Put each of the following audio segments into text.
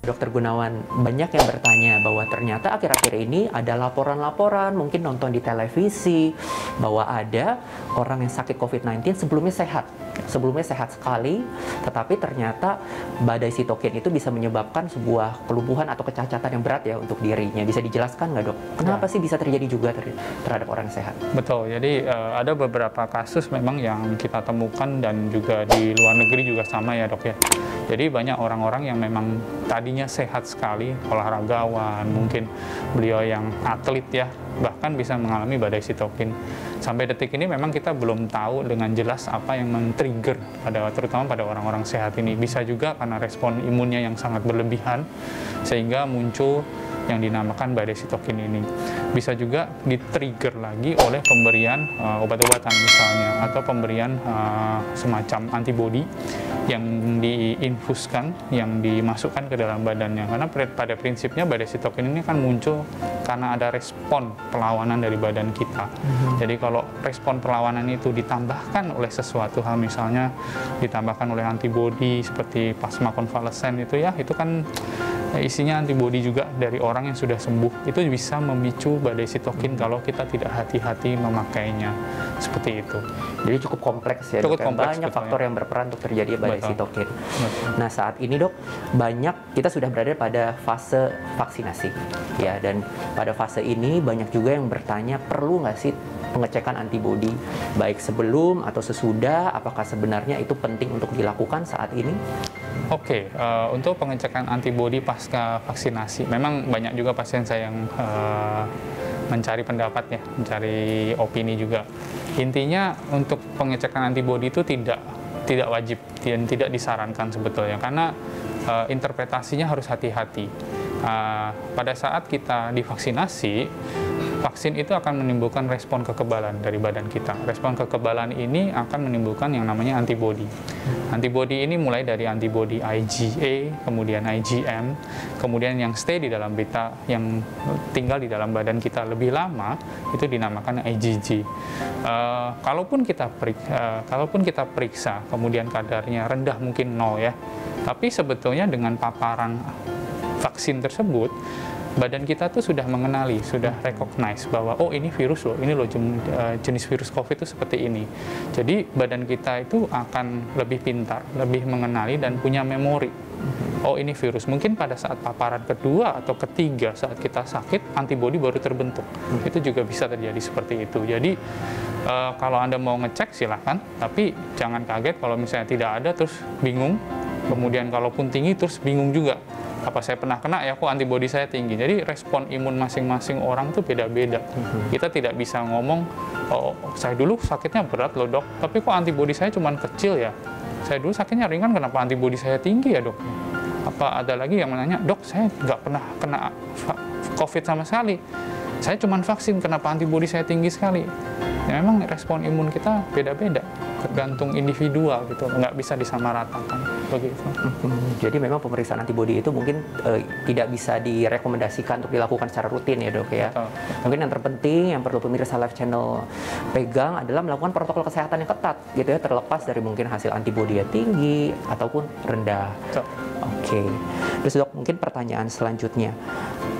Dokter Gunawan, banyak yang bertanya bahwa ternyata akhir-akhir ini ada laporan-laporan, mungkin nonton di televisi, bahwa ada orang yang sakit COVID-19 sebelumnya sehat sekali, tetapi ternyata badai sitokin itu bisa menyebabkan sebuah kelumpuhan atau kecacatan yang berat ya untuk dirinya. Bisa dijelaskan nggak, Dok? Kenapa sih bisa terjadi juga terhadap orang yang sehat? Betul, jadi ada beberapa kasus memang yang kita temukan dan juga di luar negeri juga sama ya, Dok ya. Jadi banyak orang-orang yang memang tadinya sehat sekali, olahragawan, mungkin beliau yang atlet ya, bahkan bisa mengalami badai sitokin. Sampai detik ini memang kita belum tahu dengan jelas apa yang men-trigger terutama pada orang-orang sehat ini. Bisa juga karena respon imunnya yang sangat berlebihan sehingga muncul yang dinamakan badai sitokin ini. Bisa juga di-trigger lagi oleh pemberian obat-obatan misalnya, atau pemberian semacam antibodi yang diinfuskan, yang dimasukkan ke dalam badannya. Karena pada prinsipnya badai sitokin ini kan muncul karena ada respon perlawanan dari badan kita. Jadi kalau respon perlawanan itu ditambahkan oleh sesuatu hal, misalnya ditambahkan oleh antibodi seperti plasma konvalesen itu ya, itu kan isinya antibodi juga dari orang yang sudah sembuh, itu bisa memicu badai sitokin kalau kita tidak hati-hati memakainya, seperti itu. Jadi cukup kompleks ya, cukup Dok. Kompleks, banyak faktor yang berperan untuk terjadi badai sitokin. Nah, saat ini, Dok, kita sudah berada pada fase vaksinasi ya, dan pada fase ini banyak juga yang bertanya, perlu nggak sih pengecekan antibodi baik sebelum atau sesudah? Apakah sebenarnya itu penting untuk dilakukan saat ini? Oke, untuk pengecekan antibodi pasca vaksinasi, memang banyak juga pasien saya yang mencari pendapat ya, mencari opini juga. Intinya untuk pengecekan antibodi itu tidak wajib dan tidak disarankan sebetulnya, karena interpretasinya harus hati-hati. Pada saat kita divaksinasi, vaksin itu akan menimbulkan respon kekebalan dari badan kita. Respon kekebalan ini akan menimbulkan yang namanya antibodi. Antibodi ini mulai dari antibodi IgA, kemudian IgM, kemudian yang stay di dalam beta, yang tinggal di dalam badan kita lebih lama, itu dinamakan IgG. Kalaupun kita periksa, kemudian kadarnya rendah, mungkin 0 ya, tapi sebetulnya dengan paparan vaksin tersebut, badan kita tuh sudah mengenali, sudah recognize bahwa oh ini virus loh, ini loh jenis virus COVID itu seperti ini. Jadi badan kita itu akan lebih pintar, lebih mengenali dan punya memori. Oh ini virus. Mungkin pada saat paparan kedua atau ketiga saat kita sakit, antibodi baru terbentuk. Itu juga bisa terjadi seperti itu. Jadi kalau Anda mau ngecek silahkan, tapi jangan kaget kalau misalnya tidak ada terus bingung. Kemudian kalaupun tinggi terus bingung juga. Apa saya pernah kena ya, kok antibodi saya tinggi. Jadi respon imun masing-masing orang tuh beda-beda. Kita tidak bisa ngomong, oh saya dulu sakitnya berat loh dok, tapi kok antibodi saya cuma kecil ya. Saya dulu sakitnya ringan, kenapa antibodi saya tinggi ya dok? Apa ada lagi yang menanya, dok saya nggak pernah kena COVID sama sekali, saya cuma vaksin, kenapa antibodi saya tinggi sekali? Ya, memang respon imun kita beda-beda, tergantung individual gitu, nggak bisa disamaratakan begitu. Jadi memang pemeriksaan antibodi itu mungkin tidak bisa direkomendasikan untuk dilakukan secara rutin ya dok ya. Betul. Mungkin yang terpenting yang perlu pemirsa Live Channel pegang adalah melakukan protokol kesehatan yang ketat gitu ya, terlepas dari mungkin hasil antibodi yang tinggi ataupun rendah. Oke. Terus dok, mungkin pertanyaan selanjutnya,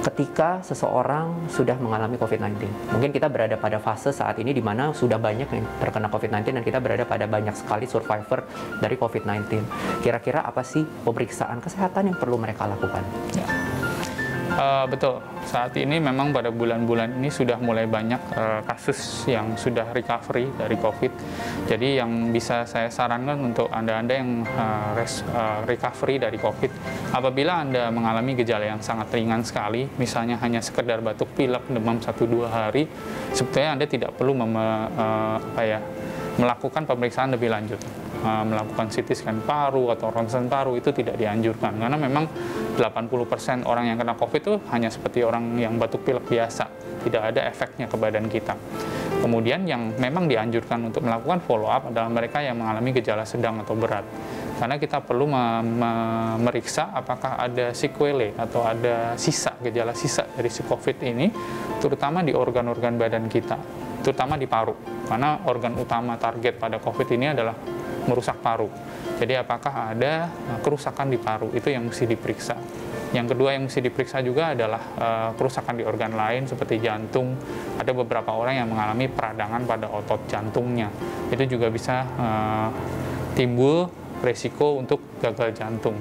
ketika seseorang sudah mengalami COVID-19, mungkin kita berada pada fase saat ini di mana sudah banyak yang terkena COVID-19 dan kita berada pada banyak sekali survivor dari COVID-19. Kira-kira apa sih pemeriksaan kesehatan yang perlu mereka lakukan? Ya. Betul, saat ini memang pada bulan-bulan ini sudah mulai banyak kasus yang sudah recovery dari COVID. Jadi yang bisa saya sarankan untuk Anda-Anda yang recovery dari COVID, apabila Anda mengalami gejala yang sangat ringan sekali, misalnya hanya sekedar batuk pilek, demam 1-2 hari, sebetulnya Anda tidak perlu melakukan pemeriksaan lebih lanjut. Melakukan CT scan paru atau ronsen paru itu tidak dianjurkan, karena memang 80% orang yang kena COVID itu hanya seperti orang yang batuk pilek biasa, tidak ada efeknya ke badan kita. Kemudian yang memang dianjurkan untuk melakukan follow up adalah mereka yang mengalami gejala sedang atau berat, karena kita perlu memeriksa apakah ada sequelae atau ada gejala sisa dari si COVID ini, terutama di organ-organ badan kita, terutama di paru, karena organ utama target pada COVID ini adalah merusak paru. Jadi apakah ada kerusakan di paru, itu yang mesti diperiksa. Yang kedua yang mesti diperiksa juga adalah kerusakan di organ lain seperti jantung. Ada beberapa orang yang mengalami peradangan pada otot jantungnya. Itu juga bisa timbul resiko untuk gagal jantung.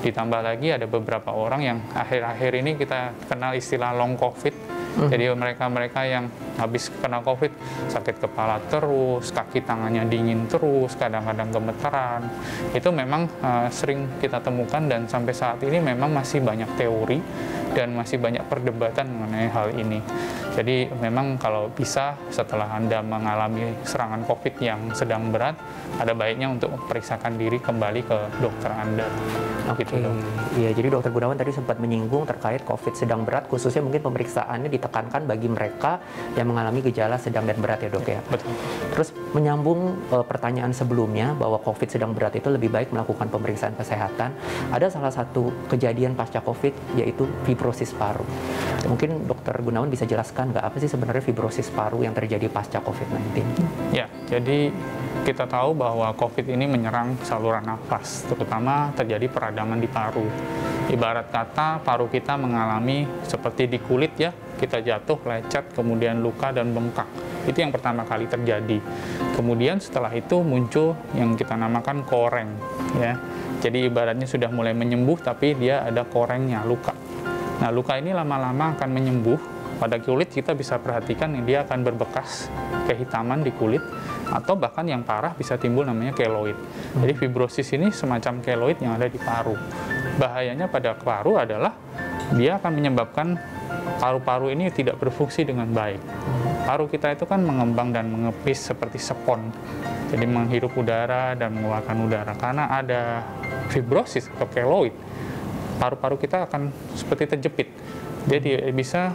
Ditambah lagi ada beberapa orang yang akhir-akhir ini kita kenal istilah long COVID. Jadi mereka-mereka yang habis kena COVID, sakit kepala terus, kaki tangannya dingin terus, kadang-kadang gemeteran. Itu memang sering kita temukan dan sampai saat ini memang masih banyak teori dan masih banyak perdebatan mengenai hal ini. Jadi memang kalau bisa setelah Anda mengalami serangan COVID yang sedang berat, ada baiknya untuk periksakan diri kembali ke dokter Anda. Oke, Gitu, Dok. iya, jadi Dokter Gunawan tadi sempat menyinggung terkait COVID sedang berat, khususnya mungkin pemeriksaannya ditekankan bagi mereka yang mengalami gejala sedang dan berat ya dok ya. Betul. Terus menyambung pertanyaan sebelumnya bahwa COVID sedang berat itu lebih baik melakukan pemeriksaan kesehatan. Ada salah satu kejadian pasca COVID yaitu fibrosis paru. Mungkin Dokter Gunawan bisa jelaskan nggak apa sih sebenarnya fibrosis paru yang terjadi pasca COVID-19? Ya, jadi kita tahu bahwa COVID ini menyerang saluran nafas, terutama terjadi peradangan di paru. Ibarat kata paru kita mengalami seperti di kulit ya, kita jatuh, lecet, kemudian luka dan bengkak. Itu yang pertama kali terjadi. Kemudian setelah itu muncul yang kita namakan koreng ya. Jadi ibaratnya sudah mulai menyembuh tapi dia ada korengnya, luka. Nah, luka ini lama-lama akan menyembuh. Pada kulit kita bisa perhatikan yang dia akan berbekas kehitaman di kulit, atau bahkan yang parah bisa timbul namanya keloid. Jadi fibrosis ini semacam keloid yang ada di paru. Bahayanya pada paru adalah dia akan menyebabkan paru-paru ini tidak berfungsi dengan baik. Paru kita itu kan mengembang dan mengepis seperti spons, jadi menghirup udara dan mengeluarkan udara. Karena ada fibrosis atau keloid, paru-paru kita akan seperti terjepit. Jadi bisa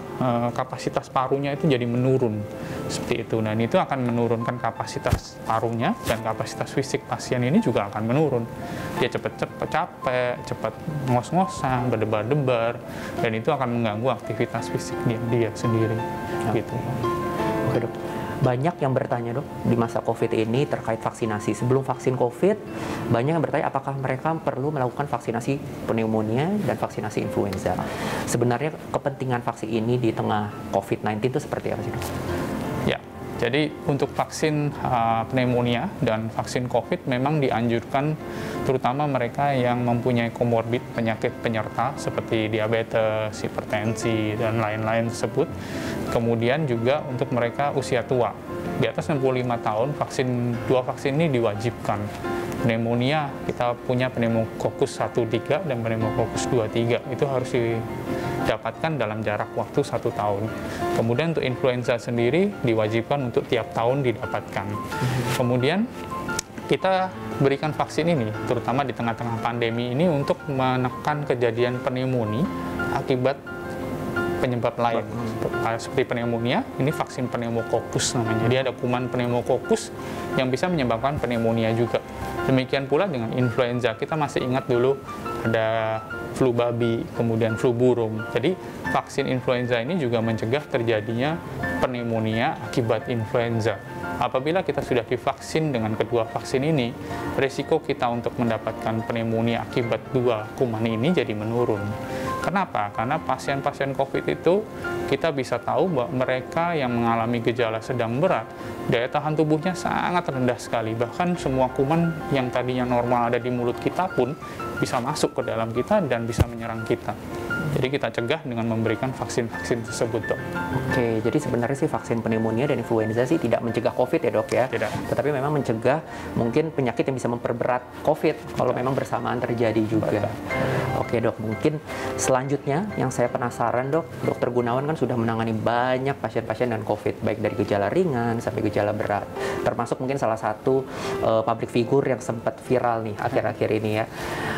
kapasitas parunya itu jadi menurun seperti itu. Dan itu akan menurunkan kapasitas parunya dan kapasitas fisik pasien ini juga akan menurun. Dia cepat-cepat capek, cepat ngos-ngosan, berdebar-debar, dan itu akan mengganggu aktivitas fisik dia sendiri. Gitu. Oke dok. Banyak yang bertanya dok di masa COVID ini terkait vaksinasi. Sebelum vaksin COVID, banyak yang bertanya apakah mereka perlu melakukan vaksinasi pneumonia dan vaksinasi influenza. Sebenarnya kepentingan vaksin ini di tengah COVID-19 itu seperti apa sih dok? Ya, jadi untuk vaksin pneumonia dan vaksin COVID memang dianjurkan terutama mereka yang mempunyai komorbid penyakit penyerta seperti diabetes, hipertensi, dan lain-lain tersebut. Kemudian juga untuk mereka usia tua, di atas 65 tahun, dua vaksin ini diwajibkan. Pneumonia, kita punya pneumococcus 1-3 dan pneumococcus 2-3, itu harus didapatkan dalam jarak waktu 1 tahun. Kemudian untuk influenza sendiri diwajibkan untuk tiap tahun didapatkan. Kemudian kita berikan vaksin ini, terutama di tengah-tengah pandemi ini, untuk menekan kejadian pneumonia akibat penyebab lain seperti pneumonia. Ini vaksin pneumococcus namanya. Jadi ada kuman pneumococcus yang bisa menyebabkan pneumonia juga. Demikian pula dengan influenza. Kita masih ingat dulu ada flu babi, kemudian flu burung. Jadi vaksin influenza ini juga mencegah terjadinya pneumonia akibat influenza. Apabila kita sudah divaksin dengan kedua vaksin ini, risiko kita untuk mendapatkan pneumonia akibat dua kuman ini jadi menurun. Kenapa? Karena pasien-pasien COVID itu kita bisa tahu bahwa mereka yang mengalami gejala sedang berat, daya tahan tubuhnya sangat rendah sekali. Bahkan semua kuman yang tadinya normal ada di mulut kita pun bisa masuk ke dalam kita dan bisa menyerang kita. Jadi kita cegah dengan memberikan vaksin-vaksin tersebut, dok. Oke, jadi sebenarnya sih vaksin pneumonia dan influenza sih tidak mencegah COVID ya dok ya? Tidak. Tetapi memang mencegah mungkin penyakit yang bisa memperberat COVID kalau memang bersamaan terjadi juga. Oke dok, mungkin selanjutnya yang saya penasaran dok, Dokter Gunawan kan sudah menangani banyak pasien-pasien dengan COVID, baik dari gejala ringan sampai gejala berat. Termasuk mungkin salah satu public figure yang sempat viral nih akhir-akhir ini ya.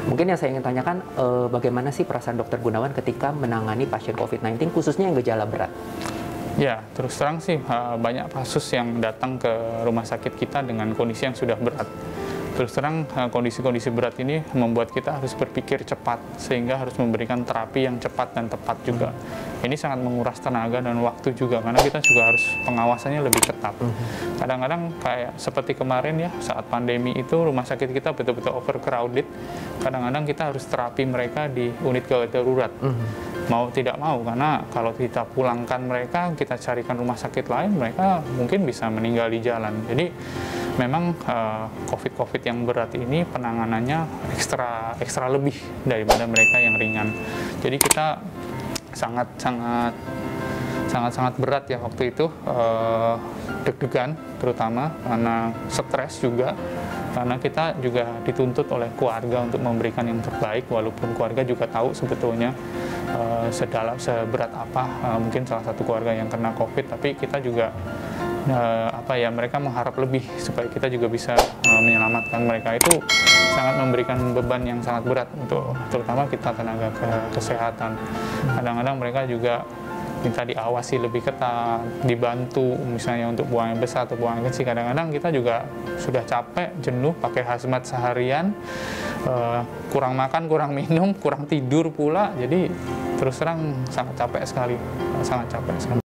Mungkin yang saya ingin tanyakan, bagaimana sih perasaan Dokter Gunawan ketika menangani pasien COVID-19, khususnya yang gejala berat? Ya, terus terang sih banyak kasus yang datang ke rumah sakit kita dengan kondisi yang sudah berat. Terus terang kondisi-kondisi berat ini membuat kita harus berpikir cepat, sehingga harus memberikan terapi yang cepat dan tepat juga. Ini sangat menguras tenaga dan waktu juga, karena kita juga harus pengawasannya lebih ketat. Kadang-kadang kayak seperti kemarin ya, saat pandemi itu rumah sakit kita betul-betul overcrowded. Kadang-kadang kita harus terapi mereka di unit gawat darurat. Mau tidak mau, karena kalau kita pulangkan mereka, kita carikan rumah sakit lain, mereka mungkin bisa meninggal di jalan. Jadi memang COVID yang berat ini penanganannya ekstra lebih daripada mereka yang ringan. Jadi kita sangat berat ya waktu itu, deg-degan terutama karena stres juga, karena kita juga dituntut oleh keluarga untuk memberikan yang terbaik, walaupun keluarga juga tahu sebetulnya seberat apa mungkin salah satu keluarga yang kena COVID, tapi kita juga mereka mengharap lebih supaya kita juga bisa menyelamatkan mereka. Itu sangat memberikan beban yang sangat berat untuk terutama kita tenaga kesehatan. Kadang-kadang mereka juga minta diawasi lebih ketat, dibantu misalnya untuk buang air besar atau buang air kecil. Kadang-kadang kita juga sudah capek, jenuh, pakai hazmat seharian, kurang makan, kurang minum, kurang tidur pula. Jadi terus terang sangat capek sekali, sangat capek sekali.